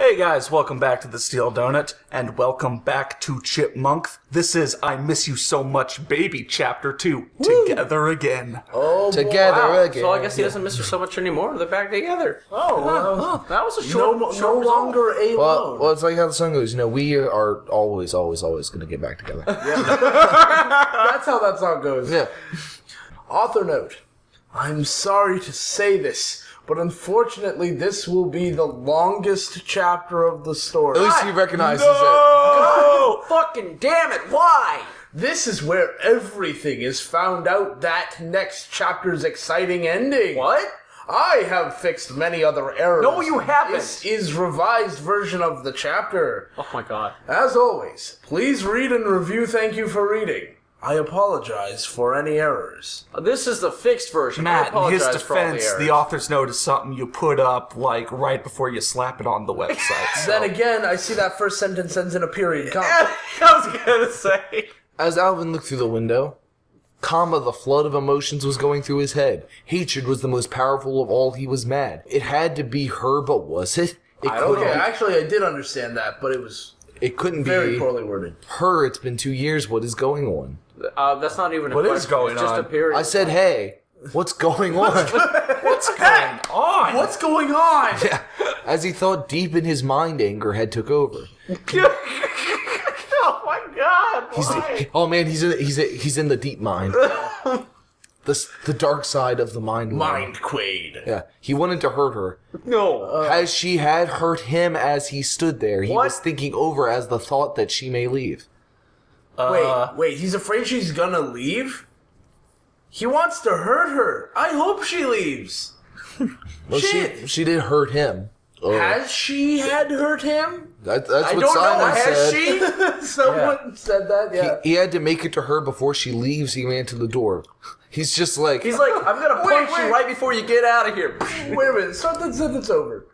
Hey guys, welcome back to the Steel Donut, and welcome back to Chipmunks. This is I Miss You So Much Baby Chapter 2, Woo! Together Again. Oh, together wow. again. So I guess he doesn't miss her so much anymore. They're back together. Oh, that was a short no longer alone. Well, it's like how the song goes, we are always going to get back together. That's how that song goes. Yeah. Author note. I'm sorry to say this, but unfortunately this will be the longest chapter of the story. At least he recognizes it. Oh, fucking damn it! Why? This is where everything is found out that next chapter's exciting ending. What? I have fixed many other errors. No, you haven't. This is revised version of the chapter. Oh my god. As always, please read and review. Thank you for reading. I apologize for any errors. This is the fixed version. Matt, in his apologize for all defense, the errors. author's note is something you put up, like, right before you slap it on the website. So. Then again, I see that first sentence ends in a period comma. I was gonna say. As Alvin looked through the window, the flood of emotions was going through his head. Hatred was the most powerful of all. He was mad. It had to be her, but was it? Actually, I did understand that, but It couldn't very be poorly worded. her. It's been 2 years. What is going on? That's not even a What question. is going it's just on? a period. I said, hey, what's going on? What's going on? What's going on? Yeah. As he thought deep in his mind, anger had took over. Oh my god! Why? He's in the deep mind. The dark side of the mind. Mind Quaid. Yeah. He wanted to hurt her. No. As she had hurt him as he stood there, he What? was thinking over as the thought that she may leave. Wait, he's afraid she's gonna leave? He wants to hurt her. I hope she leaves. Well, Shit. she did hurt him. Oh. Has she had hurt him? That's I what don't Simon know. Has said. she? Someone said that, yeah. He had to make it to her before she leaves. He ran to the door. He's just like... He's like, I'm gonna punch you right before you get out of here. Wait a minute, start that sentence over.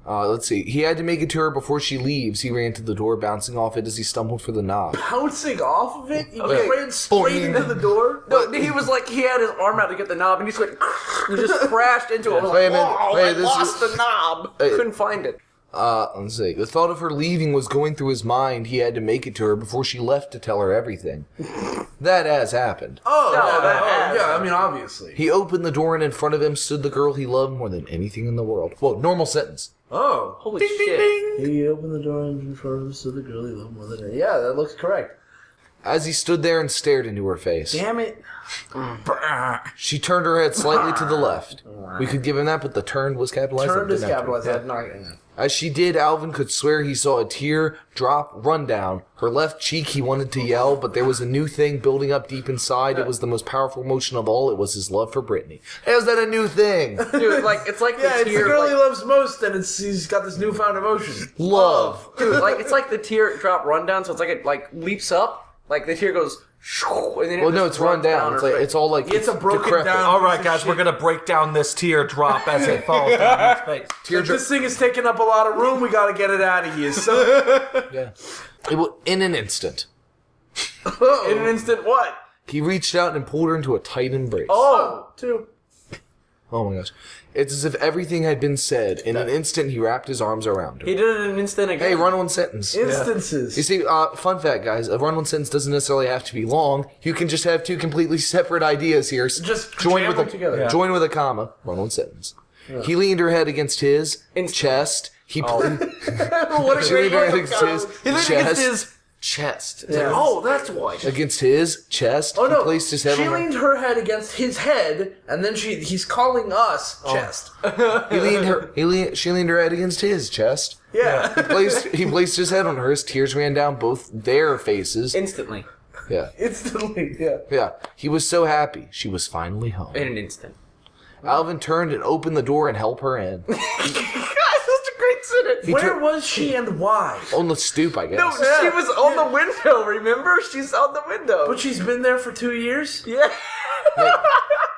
let's see. He had to make it to her before she leaves. He ran to the door, bouncing off it as he stumbled for the knob. Bouncing off of it? He Okay. ran straight into the door? No, he was like, he had his arm out to get the knob, and he just went, and just crashed into it. I was Wait a like, minute. "Whoa, Wait, I this lost is- the knob. Hey. Couldn't find it. Let's see. The thought of her leaving was going through his mind. He had to make it to her before she left to tell her everything. That has happened. Oh, No, yeah, that has- yeah, I mean, obviously. He opened the door and in front of him stood the girl he loved more than anything in the world. Whoa, normal sentence. Oh. Holy shit. He opened the door and in front of him stood the girl he loved more than Yeah, that looks correct. As he stood there and stared into her face, Damn it. she turned her head slightly to the left. We could give him that, but the turn was capitalized. Turned is Didn't have to. capitalized. As she did, Alvin could swear he saw a tear run down her left cheek. He wanted to yell, but there was a new thing building up deep inside. It was the most powerful emotion of all. It was his love for Brittany. How's that a new thing? Dude, like, it's like Yeah, the it's the tear, girl he like, loves most, and he's got this newfound emotion. Love. dude, like, it's like the teardrop rundown, so it's like it, like, leaps up, like, the tear goes, and then Well, no, just it's run runs down. It's her like face. it's all like It's a broken decrepit. down- All right, guys, we're gonna break down this teardrop as it falls down his face. This thing is taking up a lot of room. We gotta get it out of here. So, Yeah. It will, in an instant, In an instant, what? he reached out and pulled her into a tight embrace. two. Oh my gosh. It's as if everything had been said. In an instant, he wrapped his arms around her. He did it in an instant again. Hey, run one sentence. Instances. You see, fun fact, guys, a run one sentence doesn't necessarily have to be long. You can just have two completely separate ideas here. Just join jam with them a together. join with a comma. Run one sentence. He leaned her head against his chest. He What a she great leaned her head word. against his He leaned chest. against his chest. It's like, oh, that's why. Against his chest. Oh no! He placed his head she on her. leaned her head against his head, and then he's calling us chest. She leaned her head against his chest. Yeah. He placed his head on hers. Tears ran down both their faces. Instantly. Yeah. Instantly. Yeah. Yeah. He was so happy. She was finally home. In an instant. Alvin turned and opened the door and helped her in. Guys, that's a great sentence. Where was she and why? On the stoop, I guess. No, she was on the window, remember? She's on the window. But she's been there for 2 years. yeah.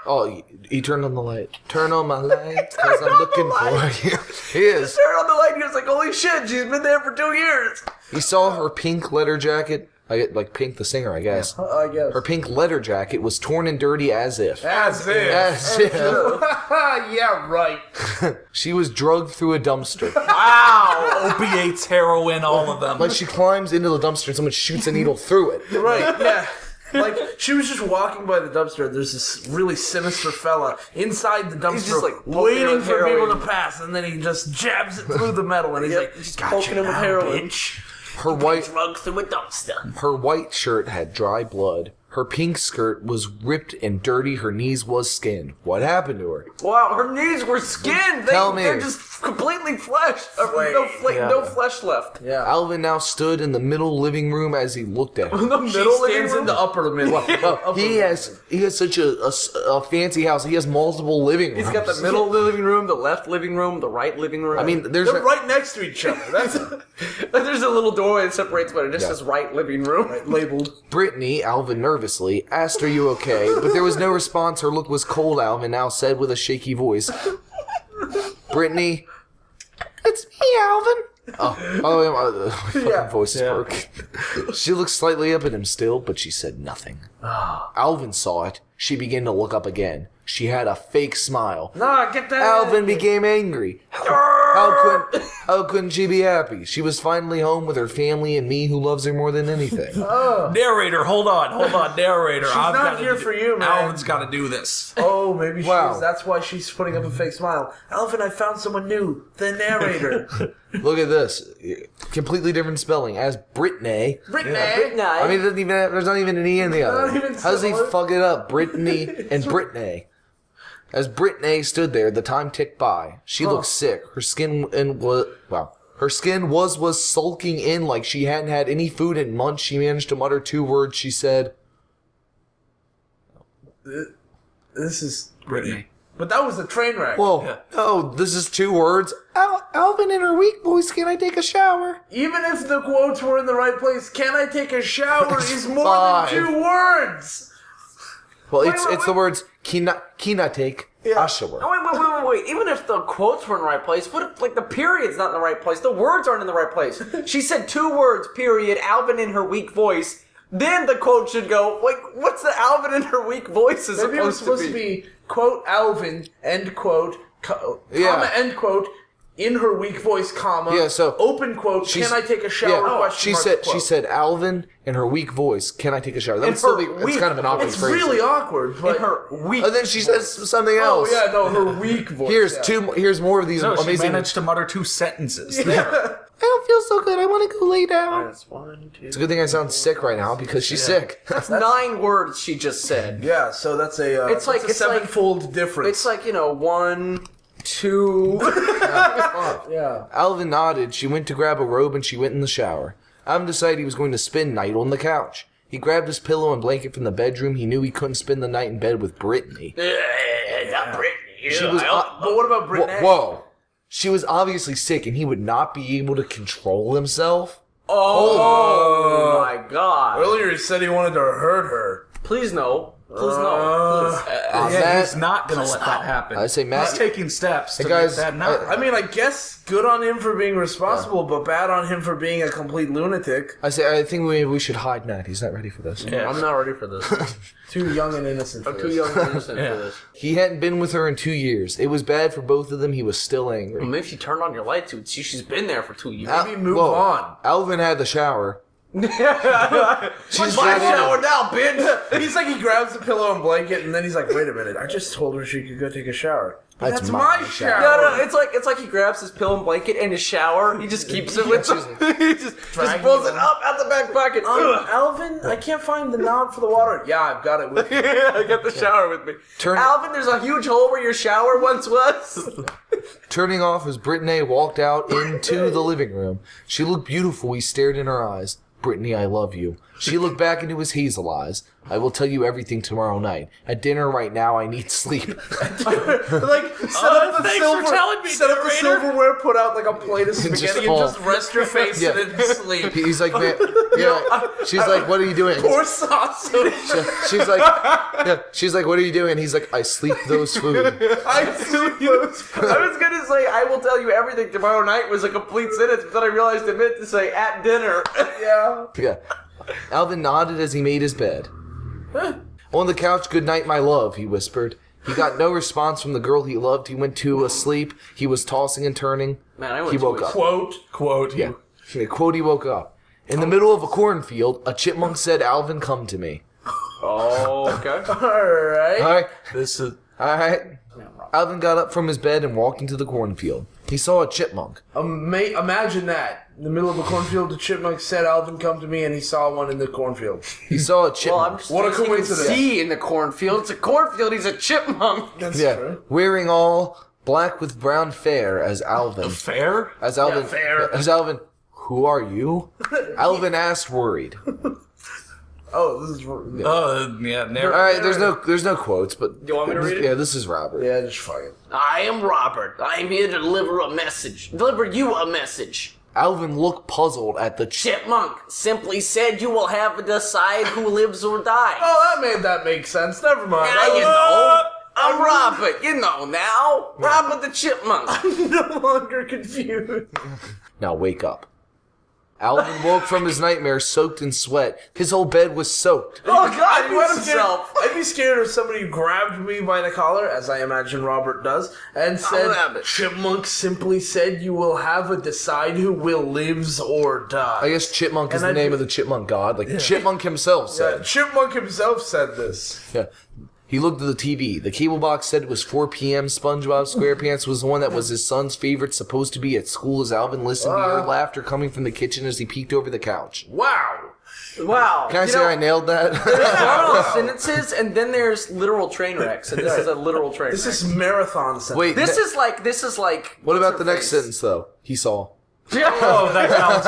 Oh, he turned on the light. Turn on my light, because I'm looking for you. He is. Turned on the light and he was like, holy shit, she's been there for 2 years. He saw her pink leather jacket. Like Pink the singer, I guess. I guess. Her pink leather jacket was torn and dirty as if. As if. As if. Yeah, right. She was drugged through a dumpster. Opiates, heroin, all of them. Like she climbs into the dumpster and someone shoots a needle through it. Right, yeah. Like, she was just walking by the dumpster. There's this really sinister fella inside the dumpster just, like, poking waiting him with for people heroin. to pass, and then he just jabs it through the metal, and he's like, just gotcha poking him with now, heroin. bitch. Her white Drugged through a dumpster. Her white shirt had dry blood. Her pink skirt was ripped and dirty. Her knees was skinned. What happened to her? Wow, her knees were skinned. Tell me. They're just completely flesh. Yeah. No flesh left. Yeah. Alvin now stood in the middle living room as he looked at her. The She middle living stands room? in the upper middle. He has such a fancy house. He has multiple living rooms. He's got the middle living room, the left living room, the right living room. I mean, there's They're right next to each other. That's there's a little doorway that separates, but it just says right living room. labeled. Brittany, Alvin nervously, asked, "Are you okay?" But there was no response. Her look was cold. Alvin now said with a shaky voice, "Brittany, it's me, Alvin." Oh, by the way, my fucking voice is broken. She looked slightly up at him still, but she said nothing. Alvin saw it. She began to look up again. She had a fake smile. Nah, get that. Alvin became angry. How couldn't she be happy? She was finally home with her family and me, who loves her more than anything. Narrator, hold on, narrator. She's not here for you, man. Alvin's got to do this. Oh, maybe Wow. she is. That's why she's putting up a fake smile. Alvin, I found someone new. The narrator. Look at this. Completely different spelling. As Brittany. Brittany. I mean, it doesn't even there's not even an E in the other. Not even How does he similar. fuck it up? Brittany and Brittany. As Brittany stood there, the time ticked by. She looked sick. Her skin was sulking in like she hadn't had any food in months. She managed to mutter 2 words. She said, This is Brittany. But that was a train wreck. "Whoa, oh, this is 2 words. Alvin in her weak voice, can I take a shower?" Even if the quotes were in the right place, can I take a shower is more 5. than 2 words. Well, wait, it's the words "Kina take a shower." Oh, wait. Even if the quotes were in the right place, what if, like, the period's not in the right place? The words aren't in the right place. She said 2 words, period, Alvin in her weak voice. Then the quote should go, like, what's the Alvin in her weak voice is Maybe it was supposed to be quote Alvin, end quote, comma, end quote, in her weak voice, comma, Yeah, so open quote, can I take a shower, question mark, she quote. said Alvin in her weak voice, "Can I take a shower?" That would still be, it's kind of an obvious It's phrase. really awkward, but... in her weak And then she says something Oh, else. yeah, no, her weak voice. Here's more of these No, she amazing. managed to mutter 2 sentences. I don't feel so good. I want to go lay down. That's 1, 2. It's a good thing I sound sick right now because she's sick. That's 9 words she just said. Yeah, so that's a, It's like- that's a it's like- sevenfold difference. It's like, 1, 2. yeah. Alvin nodded. She went to grab a robe and she went in the shower. Alvin decided he was going to spend night on the couch. He grabbed his pillow and blanket from the bedroom. He knew he couldn't spend the night in bed with Brittany. Not Brittany. She was. But what about Brittany? Whoa. She was obviously sick and he would not be able to control himself. Oh my god. Earlier he said he wanted to hurt her. Please no. Please no. Please. Yeah, Matt- he's not going to let that happen. I say, Matt- He's taking steps to guys, make that not. I mean, I guess good on him for being responsible, but bad on him for being a complete lunatic. I think we should hide Matt. He's not ready for this. Yeah. I'm not ready for this. Too young and innocent. I'm too young and innocent for this. He hadn't been with her in 2 years. It was bad for both of them. He was still angry. Maybe if you turned on your lights, you would see she's been there for 2 years. Maybe move on. Alvin had the shower. She's my shower now, bitch. He's like, he grabs the pillow and blanket, and then he's like, wait a minute, I just told her she could go take a shower. But That's that's my my shower. shower. No, it's like he grabs his pillow and blanket in his shower. He just keeps it with him. He just pulls it up out the back pocket. Alvin, I can't find the knob for the water. Yeah, I've got it with me. I got the shower with me. Alvin, there's a huge hole where your shower once was. Turning off as Brittany walked out into the living room. She looked beautiful. He stared in her eyes. "Brittany, I love you." She looked back into his hazel eyes. I will tell you everything tomorrow night. At dinner right now, I need sleep. Like, set up the silverware, put out like a plate of spaghetti, and just rest your face in it and sleep. He's like, man, she's like, what are you doing? Pour sausage. She's like, what are you doing? He's like, I sleep those food. I was gonna say, I will tell you everything tomorrow night was a complete sentence, but then I realized it meant to say at dinner. Yeah. Alvin nodded as he made his bed. On the couch, good night, my love, he whispered. He got no response from the girl he loved. He went to sleep. He was tossing and turning. Man, he woke up. Quote. Yeah. Quote, he woke up. In the middle of a cornfield, a chipmunk said, Alvin, come to me. Oh, okay. Alright. All right. Alvin got up from his bed and walked into the cornfield. He saw a chipmunk. Imagine that. In the middle of a cornfield, the chipmunk said, Alvin, come to me, and he saw one in the cornfield. He saw a chipmunk. What a coincidence. See in the cornfield. It's a cornfield. He's a chipmunk. That's true. Wearing all black with brown fair as Alvin. Fair? As Alvin. fair. As Alvin. Who are you? Alvin asked, worried. Oh, this is... Narrative. All right, there's no quotes, but You want me to read it? Yeah, this is Robert. Yeah, just fuck it. I am Robert. I am here to deliver a message. Deliver you a message. Alvin looked puzzled at the Chipmunk simply said you will have to decide who lives or dies. Oh, that make sense. Never mind. Now you know. I'm Robert. You know now. Robert the Chipmunk. I'm no longer confused. Now wake up. Alvin woke from his nightmare soaked in sweat. His whole bed was soaked. Oh God, he wet I'd himself. be scared if somebody grabbed me by the collar, as I imagine Robert does, and said, Rabbit. Chipmunk simply said you will have to decide who will lives or die. I guess Chipmunk is And the I'd name be- of the chipmunk god. Like Chipmunk himself said. Chipmunk himself said this. Yeah. He looked at the TV. The cable box said it was 4 p.m. SpongeBob SquarePants was the one that was his son's favorite, supposed to be at school as Alvin listened to heard laughter coming from the kitchen as he peeked over the couch. Wow. Wow. Can I say I nailed that? There's literal sentences, and then there's literal train wrecks, and this is a literal train This wreck. is marathon sentence. Wait, This is like. what what's about her the next face? sentence, though? He saw. Oh, that counts.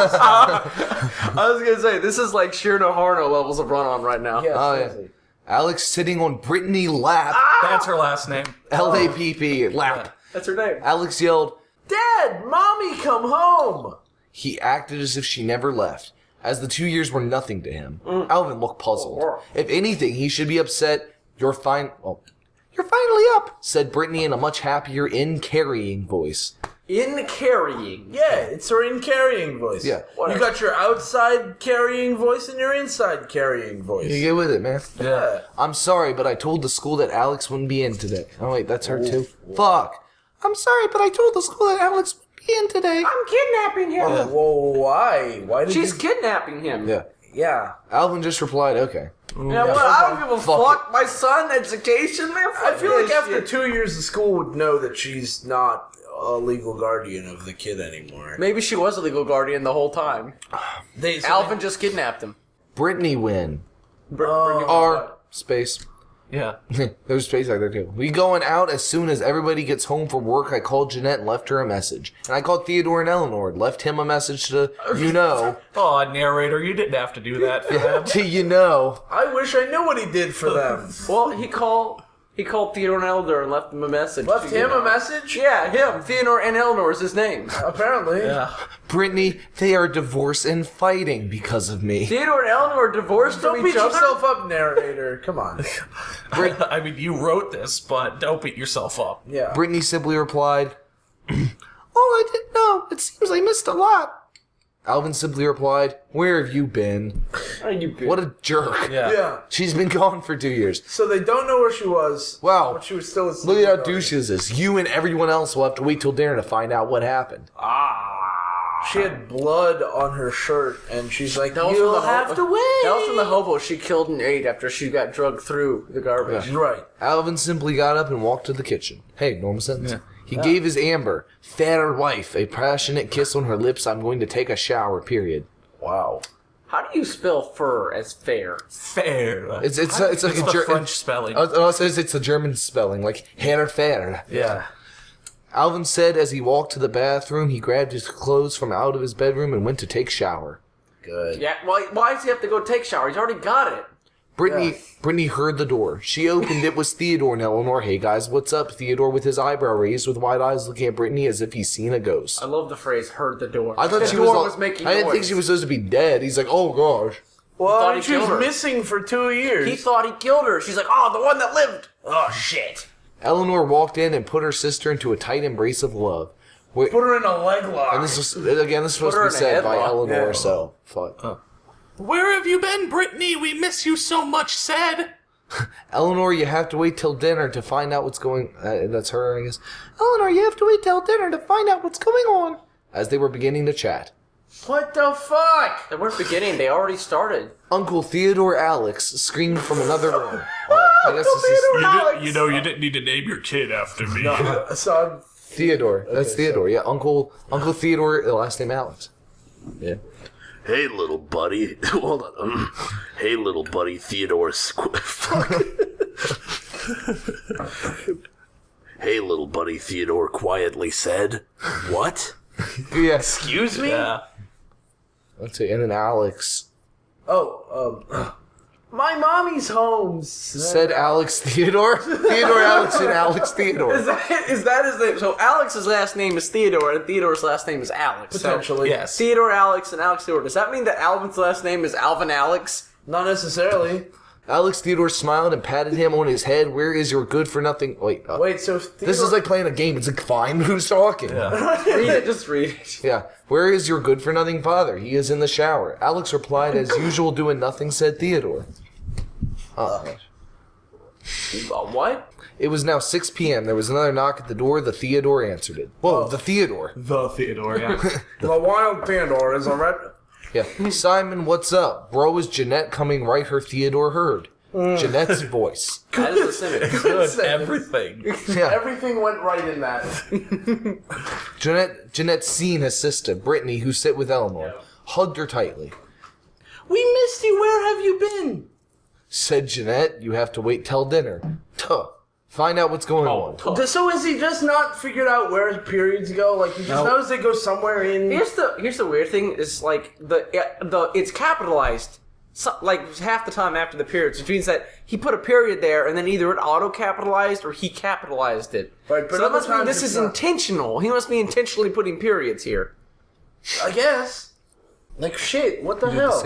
I was gonna say this is like Shirno Harno levels of run on right now. Yeah, Oh, yeah. seriously. Alex sitting on Brittany lap. That's her last name. L-A-P-P, lap. That's her name. Alex yelled. Dad, Mommy, come home. He acted as if she never left, as the 2 years were nothing to him. Alvin looked puzzled. If anything, he should be upset. You're finally up, said Brittany in a much happier, in-carrying voice. In carrying. Yeah, it's her in-carrying voice. Yeah. You got your outside carrying voice and your inside carrying voice. You get with it, man. Yeah. I'm sorry, but I told the school that Alex wouldn't be in today. Oh, wait, that's her too? Fuck. I'm sorry, but I told the school that Alex wouldn't be in today. I'm kidnapping him. Oh, whoa, why? Why did She's you... kidnapping him. Yeah. Yeah. Alvin just replied, okay. Yeah, well, I don't give a fuck. My son, education, man. I feel like after shit. 2 years, the school would know that she's not a legal guardian of the kid anymore. Maybe she was a legal guardian the whole time. Alvin just kidnapped him. Brittany win. R. R space. Yeah. There's space out there too. We going out as soon as everybody gets home from work. I called Jeanette and left her a message. And I called Theodore and Eleanor and left him a message to, Oh, narrator, you didn't have to do that for them. to I wish I knew what he did for them. Well, he called Theodore and Eleanor and left them a message. Left him a message? Yeah, him. Theodore and Eleanor is his name. Apparently. Yeah. Brittany, they are divorced and fighting because of me. Theodore and Eleanor are divorced Don't from beat each other? yourself up, narrator. Come on. I mean, you wrote this, but don't beat yourself up. Yeah. Brittany simply replied, I didn't know. It seems I missed a lot. Alvin simply replied, where have you been? What a jerk. Yeah. She's been gone for 2 years. So they don't know where she was. Wow. But she was still Look at how douche this is. You and everyone else will have to wait till dinner to find out what happened. She had blood on her shirt, and she's like, That was you'll from the have to wait. That was from the hobo she killed and ate after she got drugged through the garbage. Right. Alvin simply got up and walked to the kitchen. Hey, normal sentence. Yeah. He gave his Amber, fatter wife, a passionate kiss on her lips. I'm going to take a shower, period. Wow. How do you spell fur as fair? Fair. It's like the French spelling. It says it's a German spelling, like Herr fair. Yeah. Alvin said as he walked to the bathroom, he grabbed his clothes from out of his bedroom and went to take shower. Good. Yeah, why does he have to go take a shower? He's already got it. Brittany heard the door. She opened it. Was Theodore and Eleanor. Hey guys, what's up? Theodore with his eyebrow raised with wide eyes looking at Brittany as if he's seen a ghost. I love the phrase "heard the door." I thought the she door was making I didn't noise. think she was supposed to be dead. He's like, oh gosh. Well, he she was killed her. missing for 2 years. He thought he killed her. She's like, "Oh, the one that lived." Oh shit. Eleanor walked in and put her sister into a tight embrace of love. Put her in a leg lock. And this is supposed to her be in a said by headlock. Eleanor, Yeah. so fuck. Where have you been, Brittany? We miss you so much, said. Eleanor, you have to wait till dinner to find out what's going. That's her, I guess. Eleanor, you have to wait till dinner to find out what's going on. As they were beginning to chat, What the fuck? They weren't beginning. They already started. Uncle Theodore Alex screamed from another room. I guess this is You didn't need to name your kid after me. So Theodore. That's Theodore. Yeah, Uncle Theodore. The last name Alex. Yeah. Hey, little buddy. Hold on. Hey, little buddy, Theodore Fuck. Hey, little buddy, Theodore quietly said. What? Yes. excuse me? Yeah. Let's see. And then Alex My mommy's home. said Alex Theodore. Theodore Alex and Alex Theodore. Is that his name? So Alex's last name is Theodore, and Theodore's last name is Alex. Potentially. So, Yes. Theodore Alex and Alex Theodore. Does that mean that Alvin's last name is Alvin Alex? Not necessarily. Alex Theodore smiled and patted him on his head. Where is your good for nothing? Wait. Wait, so Theodore, This is like playing a game. It's like, fine, who's talking? Yeah. Read it. Just read it. Yeah. Where is your good for nothing father? He is in the shower. Alex replied, as usual, doing nothing, said Theodore. What? It was now 6 p.m. There was another knock at the door. The Theodore answered it. Whoa, the Theodore. The Theodore, yeah. the wild Theodore is a red. Yeah. Simon, what's up? Bro, is Jeanette coming right? Her Theodore heard. Jeanette's voice. That is the sentence. Good. Everything. Yeah. Everything went right in that. Jeanette seen his sister, Brittany, who sit with Eleanor, hugged her tightly. We missed you. Where have you been? Said Jeanette, you have to wait till dinner. Tuh. Find out what's going on. So is he just not figured out where his periods go? Like he just knows they go somewhere in. Here's the weird thing is like the it's capitalized like half the time after the periods, which means that he put a period there and then either it auto capitalized or he capitalized it. Right, but so that other must mean times this it's is not. intentional. He must be intentionally putting periods here. I guess. Like shit. What the hell?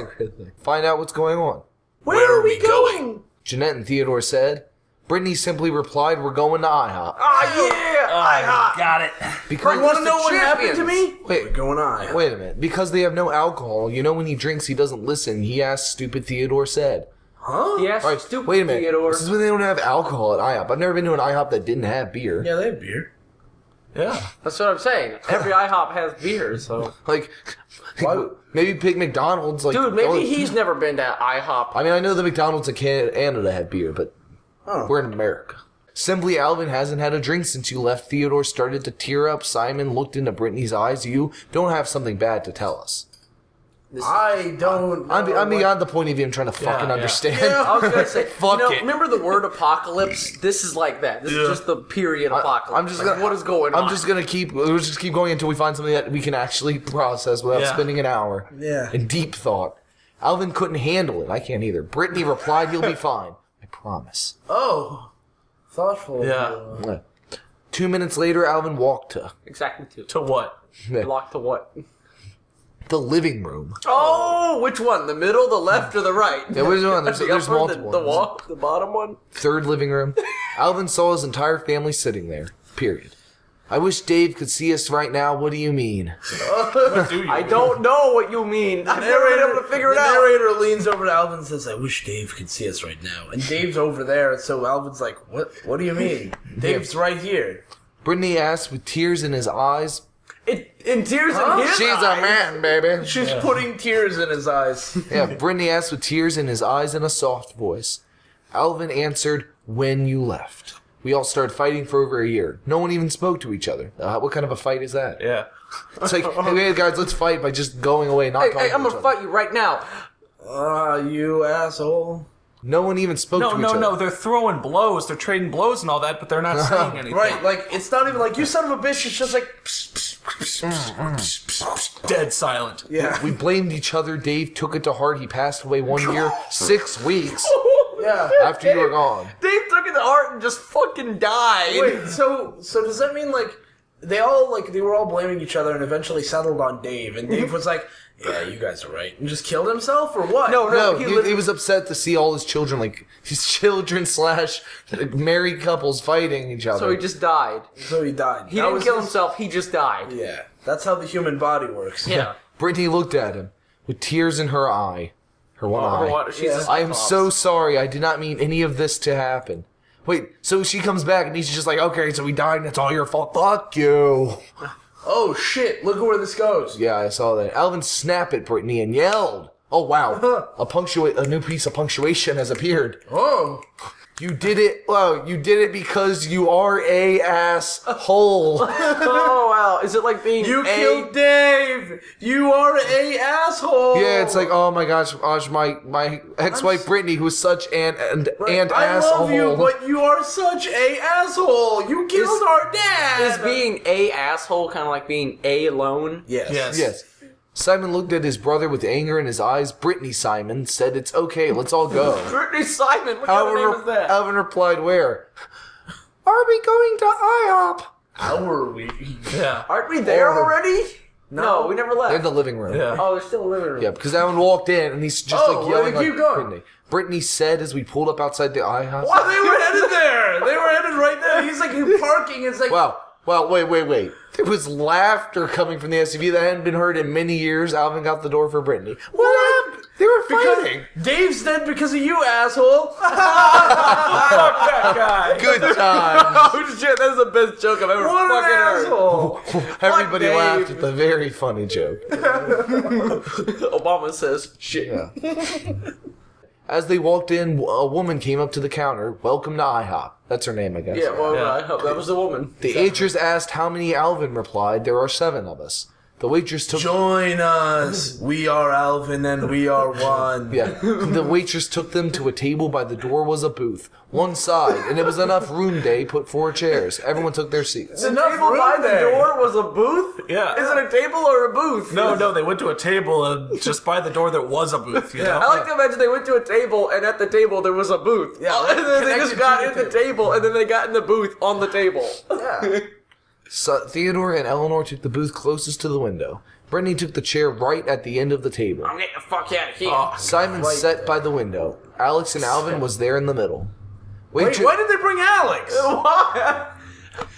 Find out what's going on. Where are we going? Jeanette and Theodore said. Brittany simply replied, we're going to IHOP. Ah yeah! Got it. Because You want to know what happened to me? Wait, Going on. wait a minute. Because they have no alcohol, you know when he drinks he doesn't listen. He asked, stupid Theodore said. Huh? Yes, All right, stupid wait a minute. Theodore. This is when they don't have alcohol at IHOP. I've never been to an IHOP that didn't have beer. Yeah, they have beer. Yeah. That's what I'm saying. Every IHOP has beer, so Like, maybe pick McDonald's. Like, dude, maybe he's never been to IHOP. I mean, I know the McDonald's in Canada have beer, but we're in America. Simply, Alvin hasn't had a drink since you left. Theodore started to tear up. Simon looked into Brittany's eyes. You don't have something bad to tell us. I don't. I'm beyond the point of even trying to fucking yeah. understand. I was gonna say, Fuck it. remember the word apocalypse? This is like that. This is just the period apocalypse. I'm just Like, gonna. what is going on? I'm just gonna we'll just keep going until we find something that we can actually process without Yeah. spending an hour. Yeah. In deep thought. Alvin couldn't handle it. I can't either. Brittany replied, "You'll be fine. I promise." Oh, thoughtful. Yeah. 2 minutes later, Alvin walked to exactly two. To what? Locked to what? the living room. Oh, which one? The middle, the left, or the right? Yeah, which one? There's The upper, multiple. The wall, the bottom one. Third living room. Alvin saw his entire family sitting there. Period. I wish Dave could see us right now. What do you mean? What do you I don't know what you mean. I've never been able to figure it the out. narrator leans over to Alvin and says, I wish Dave could see us right now. And Dave's over there, so Alvin's like, What do you mean? Dave's right here. Brittany asked with tears in his eyes. In tears in his She's eyes. a man, baby. She's putting tears in his eyes. Yeah, Brittany asked with tears in his eyes and a soft voice. Alvin answered, when you left. We all started fighting for over a year. No one even spoke to each other. What kind of a fight is that? Yeah. It's like, hey guys, let's fight by just going away, not talking Hey, I'm to each gonna other. fight you right now. You asshole. No one even spoke to each other. No. They're throwing blows. They're trading blows and all that, but they're not saying anything. Right, like, it's not even like, you son of a bitch, it's just like, psst, psst, psst, psst. Dead silent. Yeah. We blamed each other. Dave took it to heart. He passed away 1 year, 6 weeks. Yeah. after you were gone. Dave took the heart and just fucking died. Wait, so does that mean like they were all blaming each other and eventually settled on Dave, and Dave was like, "Yeah, you guys are right," and just killed himself or what? No, he was upset to see all his children, like his children / married couples fighting each other. So he just died. So he died. He didn't kill himself, he just died. Yeah, that's how the human body works. Yeah. Brittany looked at him with tears in her eye, her one eye. She's I am so sorry. I did not mean any of this to happen. Wait, so she comes back and he's just like, okay, so we died and it's all your fault. Fuck you. Oh shit! Look at where this goes. Yeah, I saw that. Alvin snapped at Brittany and yelled. Oh wow, a new piece of punctuation has appeared. Oh. You did it. Well, you did it because you are a asshole. Oh wow, is it like being You killed Dave! You are a asshole! Yeah, it's like, oh my gosh, my ex-wife Brittany, who's such an I asshole. love you, but you are such a asshole! You killed our dad! Is being a asshole kind of like being a alone? Yes. Yes. Simon looked at his brother with anger in his eyes. Brittany Simon said, "It's okay, let's all go." Brittany Simon, what kind of name is that? Alvin replied, "Where? Are we going to IHOP?" How were we? Yeah. Aren't we there already? No, we never left. They're in the living room. Yeah. Oh, there's still a living room. Yeah, because Alvin walked in and he's just Oh, like yelling well, like keep going. Brittany. Brittany said as we pulled up outside the IHOP. Oh, they were headed there! They were headed right there! He's like parking, it's like... Wow. Well, wait. There was laughter coming from the SUV that hadn't been heard in many years. Alvin got the door for Brittany. What happened? They were fighting. Dave's dead because of you, asshole! Fuck that guy. Good time. Oh shit, that's the best joke I've ever What fucking an heard. asshole! Everybody Dave. laughed at the very funny joke. Obama says shit. Yeah. As they walked in, a woman came up to the counter. "Welcome to IHOP." That's her name, I guess. Yeah, well, Yeah. I hope that was the woman. The waitress asked how many. Alvin replied, "There are 7 of us." The waitress took... Join us! We are Alvin and we are one. Yeah. The waitress took them to a table. By the door was a booth. One side, and it was enough room. They put 4 chairs. Everyone took their seats. The Enough table room by the there. door was a booth? Yeah. Is it a table or a booth? No, they went to a table and just by the door there was a booth, you know? I like to imagine they went to a table and at the table there was a booth. Yeah, And then they just connected got to in the the table and then they got in the booth on the table. Yeah. So Theodore and Eleanor took the booth closest to the window. Brittany took the chair right at the end of the table. I'm getting the fuck out of here. Simon sat by the window. Alex and Alvin was there in the middle. Wait, why did they bring Alex? What?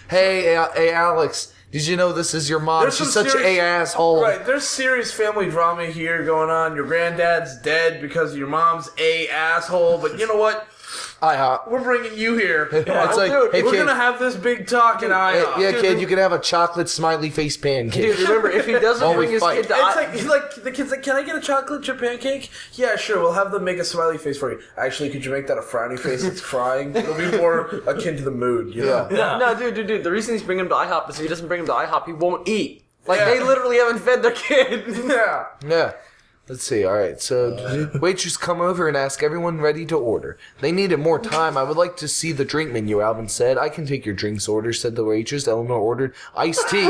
Hey, Alex, did you know this is your mom? There's She's some such serious- a asshole. Right, there's serious family drama here going on. Your granddad's dead because your mom's a asshole, but you know what? We're bringing you here. It's like, dude, hey We're kid, gonna have this big talk in IHOP. yeah kid, you can have a chocolate smiley face pancake. Dude, remember, if he doesn't While we bring his fight. kid to It's like, he's like, the kid's like, "Can I get a chocolate chip pancake?" "Yeah, sure, we'll have them make a smiley face for you." "Actually, could you make that a frowny face that's crying? It'll be more akin to the mood, you know? Yeah. No, dude, the reason he's bringing him to IHOP is if he doesn't bring him to IHOP, he won't eat. Like, Yeah. they literally haven't fed their kid. Yeah. Yeah. Let's see. All right. So, waitress come over and ask everyone ready to order. They needed more time. "I would like to see the drink menu," Alvin said. "I can take your drinks order," said the waitress. Eleanor ordered iced tea.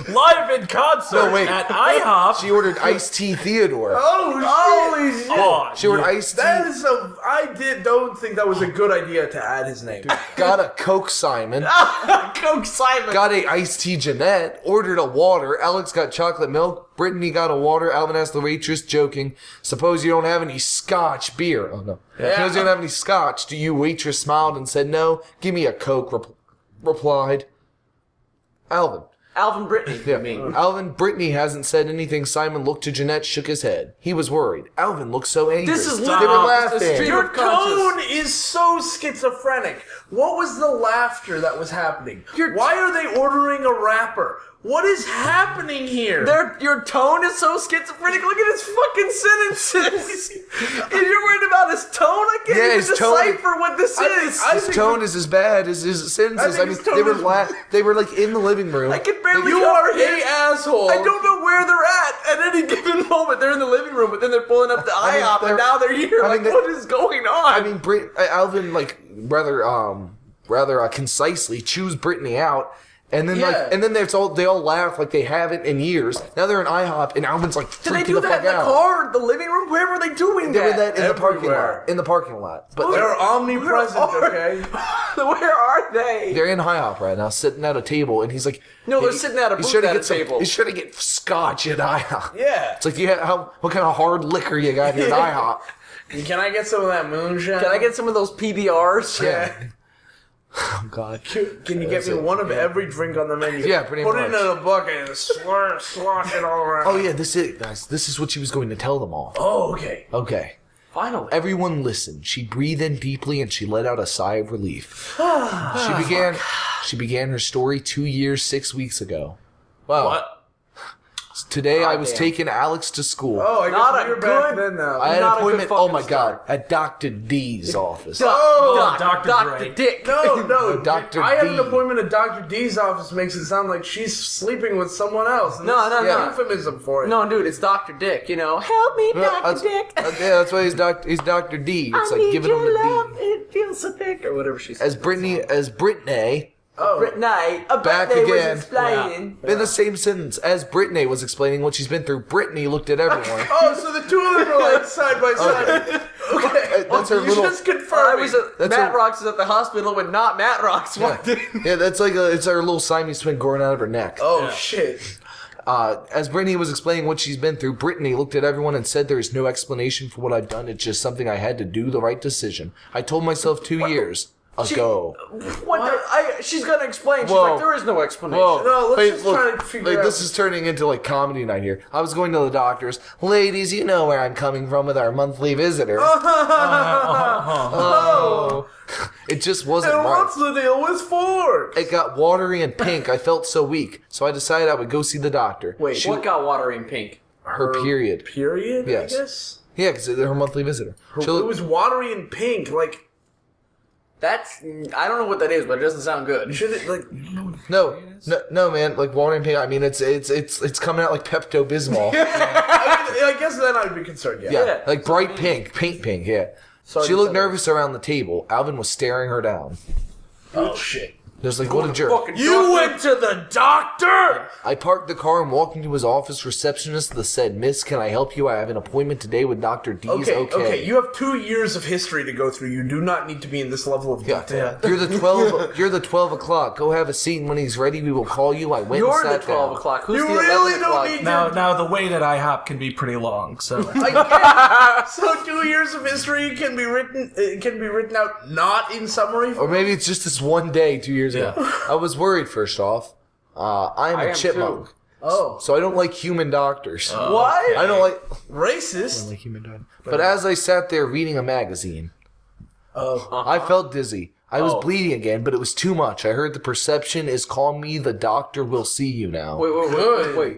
Live in concert No, wait. at IHOP. She ordered iced tea Theodore. Holy shit! Oh, She ordered iced tea. That is don't think that was a good idea to add his name. Got a Coke Simon. Coke Simon. Got a iced tea Jeanette. Ordered a water. Alex got chocolate milk. Brittany got a water. Alvin asked the waitress, joking, "Suppose you don't have any scotch beer." Oh no. Suppose you don't have any scotch. Do you? Waitress smiled and said, "No. Give me a Coke," replied Alvin. Alvin Brittany. Yeah. Alvin, Brittany hasn't said anything. Simon looked to Jeanette, shook his head. He was worried. Alvin looked so angry. This is They literally were just a laughing. stream Your of conscious. tone is so schizophrenic. What was the laughter that was happening? Why are they ordering a rapper? What is happening here? Your tone is so schizophrenic. Look at his fucking sentences. If you're worried about his tone, I can't Yeah, even his tone- decipher what this is. His tone is as bad as his sentences. I I think mean, his tone they were is- they were like in the living room. I can barely. you are a asshole. I don't know where they're at any given moment. They're in the living room, but then they're pulling up the mean, IHOP, and they're- now they're here. I Like, mean, what is going on? I mean, Alvin, like rather concisely chews Brittany out And then they all laugh like they haven't in years. Now they're in IHOP, and Alvin's like Did they freaking do the that fuck in the out. car, the living room? Where were they doing They that? did that in the parking Everywhere. lot. In the parking lot. But They're omnipresent, okay? Where are they? they're in IHOP right now, sitting at a table, and he's like, No, they're sitting at a booth at a table. He's trying to get scotch at IHOP. Yeah. It's like, what kind of hard liquor you got here at IHOP? Can I get some of that moonshine? Can I get some of those PBRs? Yeah. Oh, God. Can you get me one of every drink on the menu? Yeah, pretty Put much. it in a bucket and slosh it all around. Oh, yeah, this is what she was going to tell them all. Oh, okay. Okay. Finally. Everyone listened. She breathed in deeply and she let out a sigh of relief. She began her story 2 years, 6 weeks ago. Wow. What? Today I was damn. taking Alex to school. Oh, I Not guess a we're back good- then now. I had an not a good appointment, fucking my start. God, at Dr. D's office. Dr. Dr. Dre. Dick. No, Dr. I had D. an appointment at Dr. D's office. Makes it sound like she's sleeping with someone else. And No, this no, is no. a euphemism for it. No, dude, it's Dr. Dick, you know. Help me, Dr. Dick. Yeah, that's why he's Dr. D. It's like giving him the D. It feels so thick. Or whatever she said. As Brittany, Oh, Brittany, Back Brittany again. was explaining. in the same sentence, as Brittany was explaining what she's been through, Brittany looked at everyone. oh, so the two of them are like side by side. Okay, That's her you little- just I confirming. was at That's Matt a- Rocks is at the hospital when not Matt Rocks walked in. Yeah, that's like it's our little Siamese twin growing out of her neck. Oh shit! As Brittany was explaining what she's been through, Brittany looked at everyone and said there is no explanation for what I've done. It's just something I had to do, the right decision. I told myself 2 years ago. She's gonna explain. She's Whoa. like, there is no explanation. Whoa. No, let's Wait, just look, try to figure out. This is turning into like comedy night here. I was going to the doctor's. Ladies, you know where I'm coming from with our monthly visitor. Oh. It just wasn't And right. what's the deal with forks? It got watery and pink. I felt so weak. So I decided I would go see the doctor. Wait, what got watery and pink? Her period. Period. Yes. I guess. Yeah, because her monthly visitor. It was watery and pink. Like, That's I don't know what that is, but it doesn't sound good. should it like? No, man. Like water and pink. I mean, it's coming out like Pepto Bismol. I guess then I'd be concerned. Yeah. Yeah, like bright pink, paint pink. Yeah. Sorry She to looked say. nervous around the table. Alvin was staring her down. Oh shit! There's like, what a jerk. Fucking You doctor. went to the doctor. I parked the car and walked into his office. Receptionist that said, "Miss, can I help you? I have an appointment today with Dr. D's." Okay. You have 2 years of history to go through. You do not need to be in this level of Yeah. detail. You're the 12 o'clock. Go have a seat, and when he's ready, we will call you. I went You're and the sat 12 down. o'clock. Who's You the really 11 don't o'clock? need Now the wait at IHOP can be pretty long, so So 2 years of history can be written. It can be written out not in summary. Or maybe it's just this one day 2 years ago. Yeah. I was worried, first off. I'm I a am chipmunk. too. Oh, So I don't like human doctors. What? I don't like racist. human doctors. But as I sat there reading a magazine, Oh, I felt dizzy. I was bleeding again, but it was too much. I heard the perception is calling me. The doctor will see you now. Wait.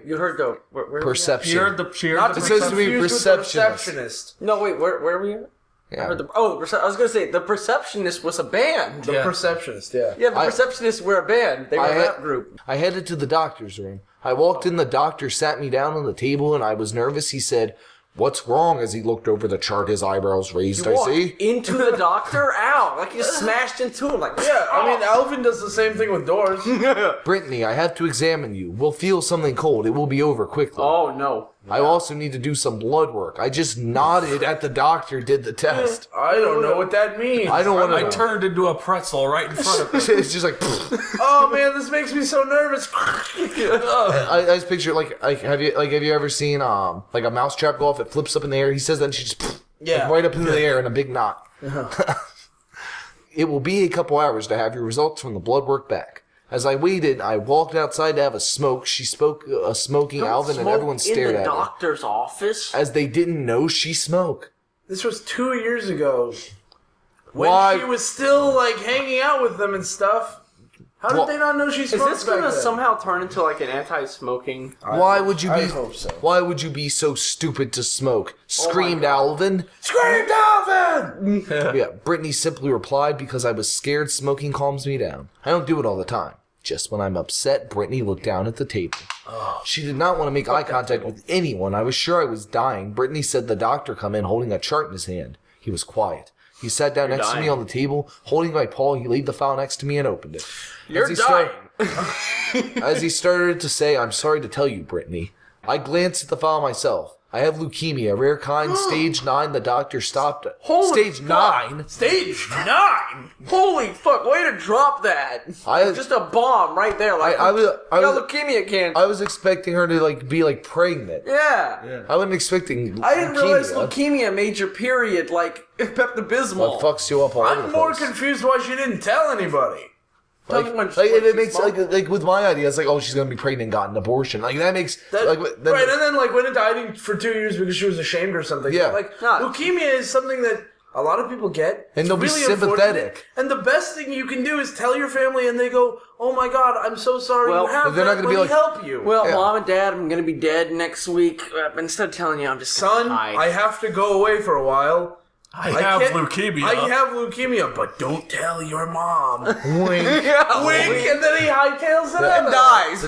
You heard the where Perception. she heard the not to It be says to be confused with the receptionist. receptionist. No, wait. Where were we at? I Yeah. heard the I was gonna say the Perceptionist was a band. The Yeah. receptionist. Yeah. Yeah, the I- Perceptionists were a band. They were a I- rap group. I headed to the doctor's room. I walked in, the doctor sat me down on the table, and I was nervous. He said, "What's wrong?" As he looked over the chart, his eyebrows raised. I Walked see. into the doctor. Ow! Like you smashed into him. Like Yeah, I mean, Alvin does the same thing with doors. Brittany, I have to examine you. We'll feel something cold. It will be over quickly. Oh no. I also need to do some blood work. I just nodded at the doctor, did the test. I don't know what that means. I don't want I to. turned into a pretzel right in front of me. It's just like Oh man, this makes me so nervous. I just picture like have you ever seen like a mouse trap go off? It flips up in the air. He says that and she just Yeah. right up into the air in a big knot. It will be a couple hours to have your results from the blood work back. As I waited, I walked outside to have a smoke. She spoke smoking Alvin, and everyone stared in at the her doctor's office. as they didn't know she smoked. This was 2 years ago. When Why? she was still like hanging out with them and stuff. How did Well, they not know she Is smoked this back gonna then? somehow turn into like an anti-smoking? Why would you I be? hope so. Why would you be so stupid to smoke? Screamed God. Alvin. Screamed Alvin! Yeah, Brittany simply replied, "Because I was scared. Smoking calms me down. I don't do it all the time. Just when I'm upset." Brittany looked down at the table. She did not want to make eye contact with anyone. I was sure I was dying. Brittany said the doctor come in holding a chart in his hand. He was quiet. He sat down next to me dying. on the table, holding my paw. He laid the file next to me and opened it. You're dying. As he started to say, "I'm sorry to tell you, Brittany," I glanced at the file myself. "I have leukemia, rare kind, stage 9. The doctor stopped it." Holy Stage fuck. 9? Stage 9. Holy fuck! Way to drop that. Just a bomb right there. Like I was leukemia cancer. I was expecting her to be pregnant. Yeah. I wasn't expecting. I didn't realize leukemia. leukemia made your period like Pepto-Bismol. Well, fucks you up all over I'm the more place. confused why she didn't tell anybody. It makes with my idea, it's like, oh, she's gonna be pregnant and got an abortion. Like that makes Right, and then went into hiding for 2 years because she was ashamed or something. Yeah. Leukemia is something that a lot of people get. And It's they'll be really sympathetic. unfortunate. And the best thing you can do is tell your family, and they go, "Oh my God, I'm so sorry Well, you have they're that. not gonna be Let me like- help you." Well, Yeah. Mom and Dad, I'm gonna be dead next week. Instead of telling you, I'm just son, gonna hide. I have to go away for a while. I have can't- leukemia. I have leukemia, but don't tell your mom. wink. Wink, and then he hightails it and out. dies.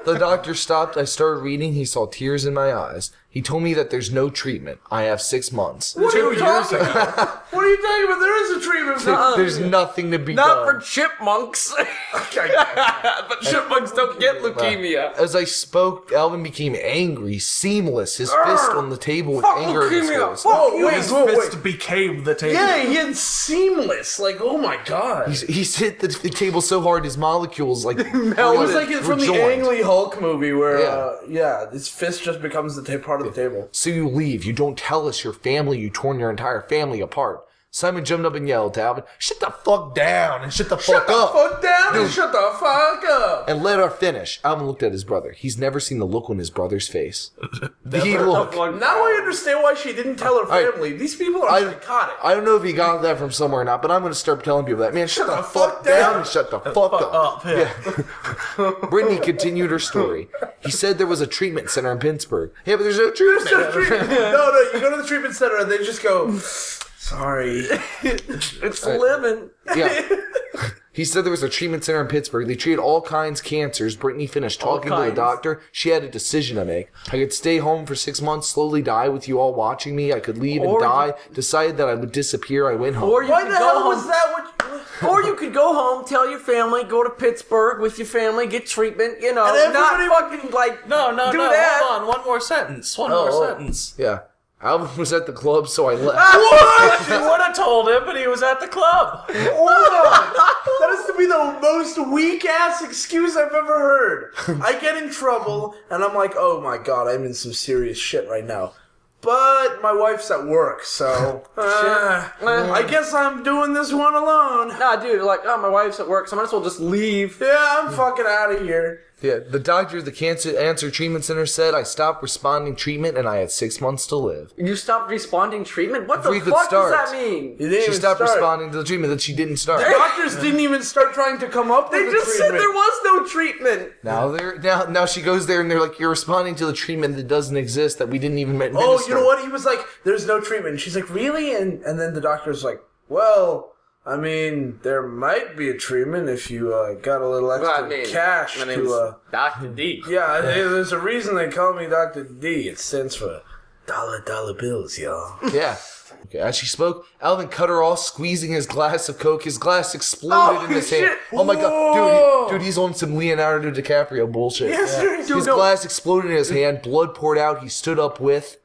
The doctor stopped. I started reading. He saw tears in my eyes. He told me that there's no treatment. I have 6 months. What are you talking about? What are you talking about? There is a treatment for There's nothing to be Not for done. chipmunks. But chipmunks don't get leukemia. As I spoke, Alvin became angry, seamless, his fist on the table with anger in his leukemia. face. Fuck you. His fist became the table. Yeah, he had seamless. Like, oh my God. He's hit the table so hard his molecules It was like it from the rejoined. Ang Lee Hulk movie where, his fist just becomes the part of the table. So you leave. You don't tell us your family. You torn your entire family apart. Simon jumped up and yelled to Alvin, "Shut the fuck down and shut the fuck up." Fuck down and shut the fuck up. And let her finish. Alvin looked at his brother. He's never seen the look on his brother's face. He looked. Now I understand why she didn't tell her family. These people are psychotic. I don't know if he got that from somewhere or not, but I'm going to start telling people that. Man, shut the fuck down and shut the fuck up. Brittany continued her story. He said there was a treatment center in Pittsburgh. Yeah, but there's no treatment. No, you go to the treatment center and they just go, "Sorry." It's living. Yeah. He said there was a treatment center in Pittsburgh. They treated all kinds of cancers. Brittany finished talking to the kinds. doctor. She had a decision to make. I could stay home for 6 months, slowly die with you all watching me. I could leave and Or die. Decided that I would disappear. I went home. Or you Why could the go hell home. was that what... Or you could go home, tell your family, go to Pittsburgh with your family, get treatment. You know, And not everybody- fucking like No, do that. hold on. One more sentence. One more sentence. Yeah. Alvin was at the club, so I left. What? You would have told him, but he was at the club. Hold on. That is to be the most weak-ass excuse I've ever heard. I get in trouble, and I'm like, oh my God, I'm in some serious shit right now. But my wife's at work, so I guess I'm doing this one alone. Nah, dude, like, oh, my wife's at work, so I might as well just leave. Yeah, I'm fucking out of here. Yeah, the doctor at the Cancer Treatment Center said I stopped responding treatment and I had 6 months to live. You stopped responding treatment? What the We could fuck start. does that mean? You didn't She even stopped start. responding to the treatment that she didn't start. The doctors didn't even start trying to come up with They a just said treatment. there was no treatment. Now she goes there and they're like, you're responding to the treatment that doesn't exist that we didn't even administer. Oh, you know what? He was like, there's no treatment. And she's like, really? And then the doctor's like, well, I mean, there might be a treatment if you got a little extra cash my name's to... Dr. D. Yeah, there's a reason they call me Dr. D. It stands for dollar bills, y'all. Yeah. Okay, as she spoke, Alvin cut her off, squeezing his glass of Coke. His glass exploded in his hand. shit. Oh my Whoa. god, dude, he's on some Leonardo DiCaprio bullshit. Yes, sir. His glass exploded in his hand, blood poured out. He stood up with...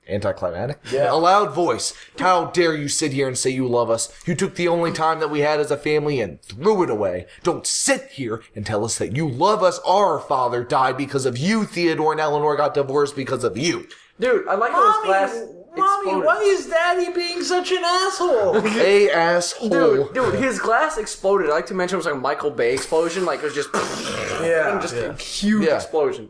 Anticlimactic? Yeah. A loud voice. How dare you sit here and say you love us? You took the only time that we had as a family and threw it away. Don't sit here and tell us that you love us. Our father died because of you. Theodore and Eleanor got divorced because of you. Dude, I like how his glass Mommy, exploded. why is Daddy being such an asshole? A asshole. Dude, his glass exploded. I like to mention it was like a Michael Bay explosion. Like, it was just... Yeah. and just a huge Yeah. explosion.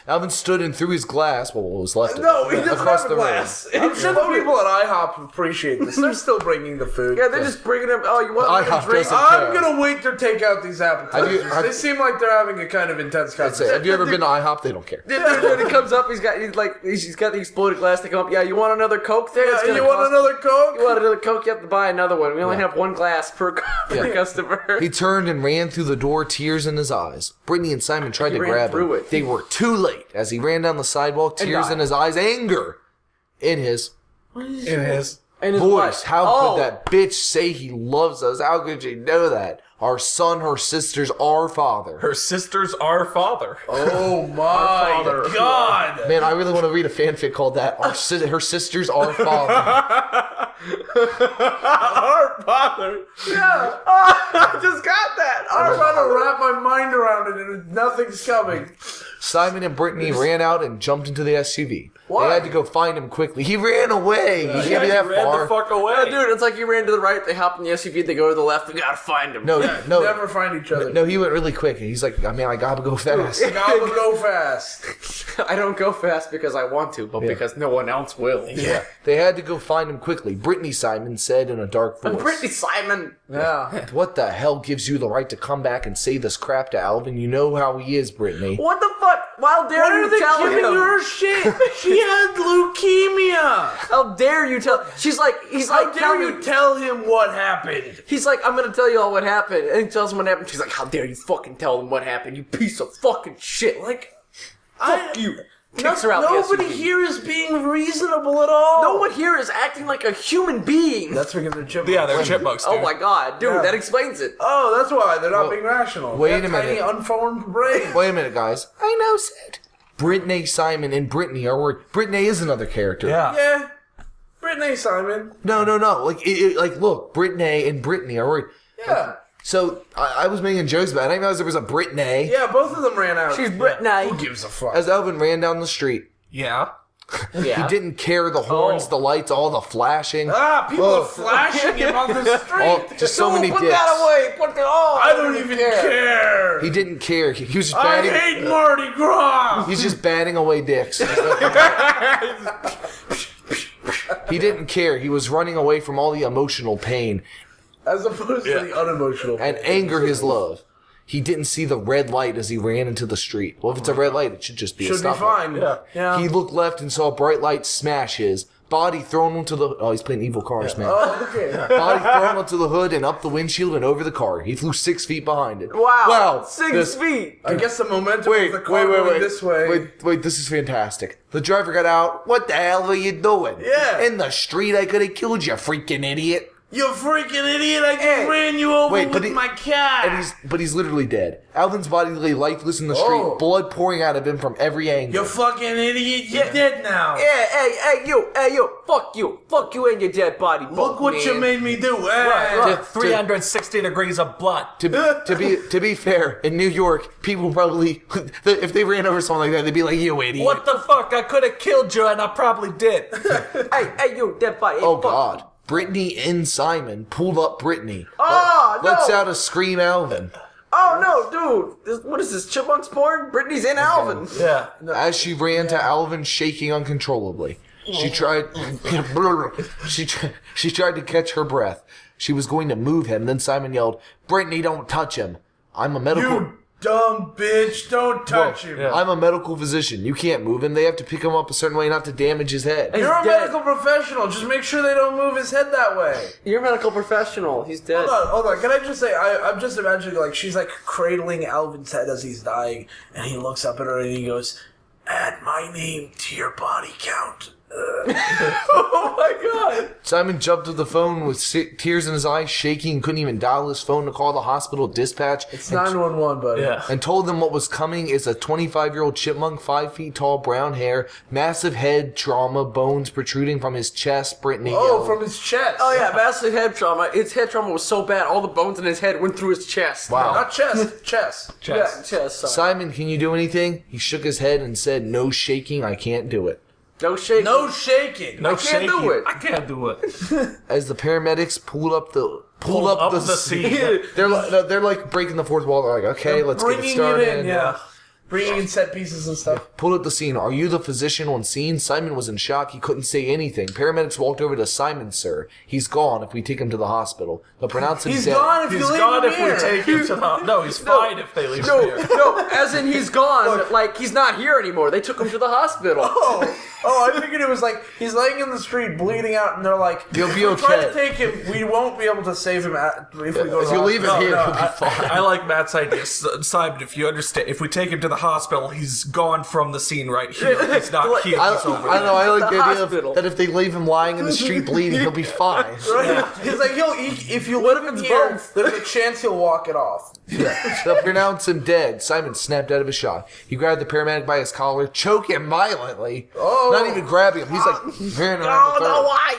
Alvin stood and threw his glass, well, what was left of it, No, he doesn't across have the a glass. I'm sure the people at IHOP appreciate this. They're still bringing the food. Yeah, they're just bringing him... Oh, you want IHOP a drink? doesn't- I'm gonna wait to take out these appetizers. Have you- They seem like they're having a kind of intense Say, conversation. have you ever been to IHOP? They don't care. Dude, he comes up, he's got the exploded glass. They come up, yeah, you want another Coke there? It's Yeah, gonna you want cost- another Coke? You want another Coke? You have to buy another one. We only have one glass per customer. He turned and ran through the door, tears in his eyes. Brittany and Simon tried to ran grab through him. it. They were too late. As he ran down the sidewalk, tears died. in his eyes, anger in his. In his. And his Voice. wife. How could that bitch say he loves us? How could she know that? Our son, her sisters, our father. Her sister's our father. Oh my God! Man, I really want to read a fanfic called that. Her sisters, our father. Our father. Yeah. I just got that. I'm trying to wrap my mind around it and nothing's coming. Simon and Brittany ran out and jumped into the SUV. Why? They had to go find him quickly. He ran away. He can't be that ran far. the fuck away. Dude, it's like he ran to the right, they hop in the SUV, they go to the left, we gotta find him. No, Never find each other. no, he went really quick. He's like, man, I gotta go fast. Gotta go fast. I don't go fast because I want to, but because no one else will. Yeah. They had to go find him quickly. Brittany Simon said in a dark voice. Brittany Simon. Yeah. What the hell gives you the right to come back and say this crap to Alvin? You know how he is, Brittany. What the fuck? Why Why dare are you they tell giving him? her shit? She had leukemia. How dare you tell? He's like, How tell dare me. you tell him what happened? He's like, I'm gonna tell you all what happened, and he tells him what happened. She's like, how dare you fucking tell them what happened? You piece of fucking shit! Like, fuck you. Kicks her out. Nobody the SUV. here is being reasonable at all. No one here is acting like a human being. That's because they're chipmunks. Yeah, they're chipmunks, dude. Oh my god, dude, Yeah. that explains it. Oh, that's why they're not being rational. wait They have a minute. Tiny unformed brains. Wait a minute, guys. I know, Sid. Brittany Simon and Brittany are worried. Brittany is another character. Yeah. Yeah. Brittany Simon. No. Like, like, look, Brittany and Brittany are worried. Yeah. So I was making jokes about it. I didn't realize there was a Brittany. Yeah, both of them ran out. She's Brittany. Who gives a fuck? As Alvin ran down the street, Yeah. Yeah. he didn't care the horns, the lights, all the flashing. People are flashing him on the street. All, just so many Put dicks. that away. Put it all. I don't even care. He didn't care. He was just I batting. hate Mardi Gras. He's just batting away dicks. He didn't care. He was running away from all the emotional pain As opposed to the unemotional. and anger his love. He didn't see the red light as he ran into the street. Well, if it's a red light, it should just be a Should be stoplight. fine. Yeah. He looked left and saw a bright light smash his body thrown onto the. Oh, he's playing evil cars, man. Oh, okay. Body thrown onto the hood and up the windshield and over the car. He flew 6 feet behind it. Wow. This- 6 feet. I guess the momentum of the car going this way. Wait, this is fantastic. The driver got out. What the hell are you doing? Yeah. In the street, I could have killed you, freaking idiot. You freaking idiot! I just ran you over Wait, but with he- my cat. But he's literally dead. Alvin's body lay lifeless in the street, Oh. blood pouring out of him from every angle. You fucking idiot! You're dead now. Hey, you, fuck you and your dead body. Look what you made me do. Hey. Look, 360 degrees of blood. To be fair, in New York, people probably, if they ran over someone like that, they'd be like, "You idiot!" What the fuck? I could have killed you, and I probably did. Hey, you, dead body. Hey, Oh fuck. God! Brittany and Simon pulled up Brittany. Oh, no. Lets out a scream, Alvin. Oh no, dude! What is this? Chipmunks porn? Brittany's in Alvin. Yeah. As she ran to Alvin, shaking uncontrollably. She tried. She tried to catch her breath. She was going to move him. Then Simon yelled, "Brittany, don't touch him! I'm a medical." You dumb bitch! Don't touch him. Yeah. I'm a medical physician. You can't move him. They have to pick him up a certain way not to damage his head. He's You're a dead. medical professional. Just make sure they don't move his head that way. You're a medical professional. He's dead. Hold on. Can I just say, I'm just imagining, like, she's, like, cradling Alvin's head as he's dying, and he looks up at her and he goes, "Add my name to your body count." Oh my god! Simon jumped to the phone with tears in his eyes, shaking, couldn't even dial his phone to call the hospital dispatch. It's 911, buddy. Yeah. And told them what was coming is a 25-year-old chipmunk, 5 feet tall, brown hair, massive head trauma, bones protruding from his chest. Brittany Oh, yelled. from his chest. Oh yeah, massive head trauma. His head trauma was so bad, all the bones in his head went through his chest. Wow. Not chest, chest. Yeah, chest. Sorry. Simon, can you do anything? He shook his head and said, "No shaking, I can't do it." No shaking. No shaking. No I can't do shaking. it. I can't do it. As the paramedics pulled up the scene. They're like breaking the fourth wall. They're like, "Okay, let's get it Bringing started." it in, yeah. Bringing in set pieces and stuff. Pulled up the scene. Are you the physician on scene? Simon was in shock. He couldn't say anything. Paramedics walked over to Simon, sir. He's gone if we take him to the hospital. They'll pronounce him He's dead. gone if you He's leave gone him if here. we take him to the... No, he's fine if they leave him here. No, as in he's gone. Like he's not here anymore. They took him to the hospital. Oh, I figured it was like he's laying in the street bleeding out, and they're like, He'll be "If we try to okay." take him, we won't be able to save him if we go to If the you leave him hospital." here, No, he'll be fine. I like Matt's idea. Simon, if you understand, if we take him to the the hospital. He's gone from the scene right here. He's not here. I He's over don't know. I like the idea hospital. that if they leave him lying in the street bleeding, he'll be fine. Right? He's like, if you leave him here, there's a chance he'll walk it off. They'll pronounce him dead. Simon snapped out of his shock. He grabbed the paramedic by his collar, choke him violently. Oh. Not even grabbing him. He's like, Oh, no, why?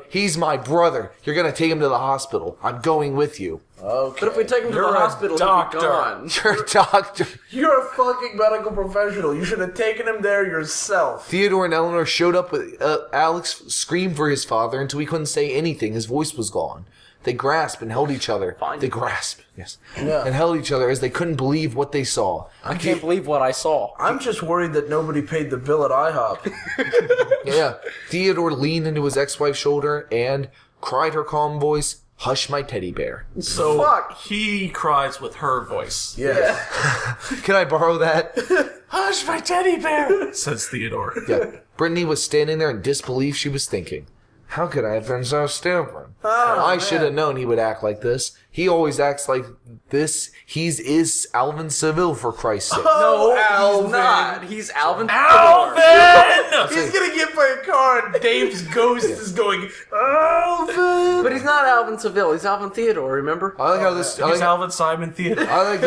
he's my brother. You're gonna take him to the hospital. I'm going with you. Okay. But if we take him to You're the a hospital, doctor. he'll be gone. You're a doctor. You're a fucking medical professional. You should have taken him there yourself. Theodore and Eleanor showed up with Alex screamed for his father until he couldn't say anything. His voice was gone. They grasped and held each other. Fine. They grasped, yes, Yeah. and held each other as they couldn't believe what they saw. I can't believe what I saw. I'm just worried that nobody paid the bill at IHOP. Yeah. Theodore leaned into his ex-wife's shoulder and cried her calm voice, "Hush, my teddy bear." So Fuck. he cries with her voice. Yes. Can I borrow that? Hush, my teddy bear, says Theodore. Yeah. Brittany was standing there in disbelief. She was thinking, how could I have been so stupid? I should have known he would act like this. He always acts like this. Is Alvin Seville, for Christ's sake. No, Alvin. he's not. He's Alvin. Alvin! He's gonna get by a car and Dave's ghost is going, Alvin! But he's not Alvin Seville. He's Alvin Theodore, remember? I like how this. He's Alvin Simon Theodore. I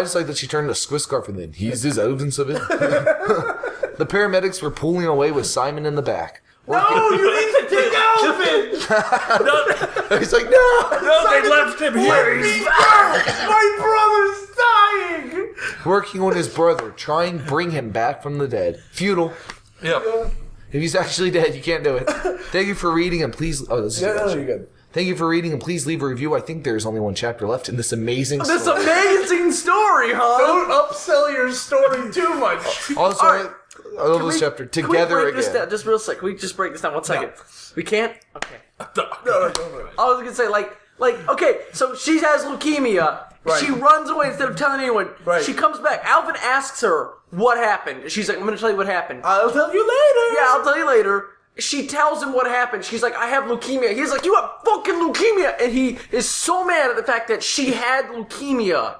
just like that she turned a Swiss scarf and then he's Alvin Seville. The paramedics were pulling away with Simon in the back. No, you need to take Alvin! He's like, no! No, they left him here. He's My brother's dying! Working on his brother, trying to bring him back from the dead. Futile. Yep. If he's actually dead, you can't do it. Thank you for reading and please. Oh, this is Yeah, your no, question. you're good. Thank you for reading and please leave a review. I think there's only one chapter left in this amazing This story. amazing story, huh? Don't upsell your story too much. Also, All right. I love this chapter. Can Together we break this again. down just real quick? Can we just break this down 1 second? We can't? Okay. No. I was gonna say, okay, so she has leukemia. Right. She runs away instead of telling anyone. Right. She comes back. Alvin asks her what happened. She's like, I'm gonna tell you what happened. I'll tell you later. Yeah, I'll tell you later. She tells him what happened. She's like, I have leukemia. He's like, you have fucking leukemia. And he is so mad at the fact that she had leukemia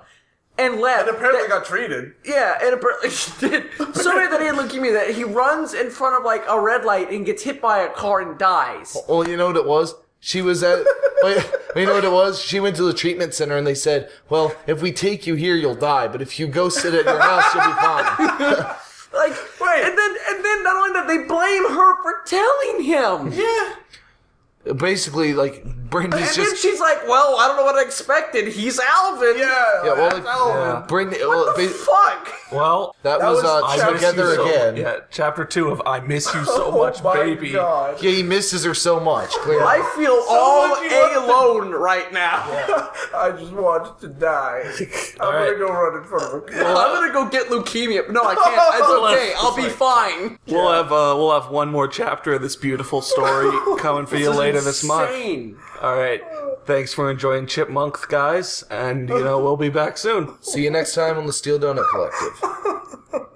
and left. And apparently that- got treated. Yeah, and apparently she did. So mad that he had leukemia that he runs in front of like a red light and gets hit by a car and dies. Oh, you know what it was? She was at. Wait, you know what it was? She went to the treatment center and they said, "Well, if we take you here, you'll die. But if you go sit at your house, you'll be fine." Like, Wait. and then not only that, they blame her for telling him. Yeah. Basically, like Brittany's And just. then she's like, well, I don't know what I expected. He's Alvin. Yeah. Yeah, well, that's Alvin. Brittany. Well, Fuck. Well, that That was was I miss together you so- again. Yeah, chapter 2 of I Miss You So Much, my Baby. God. Yeah, he misses her so much. Clearly. I feel all much you want to- alone right now. I just want to die. I'm right. gonna go run in front of a car. I'm gonna go get leukemia. No, I can't. It's okay. I'll be fine. We'll have one more chapter of this beautiful story coming for you later this month. Insane. All right. Thanks for enjoying Chipmunks, guys, and we'll be back soon. See you next time on the Steel Donut Collective.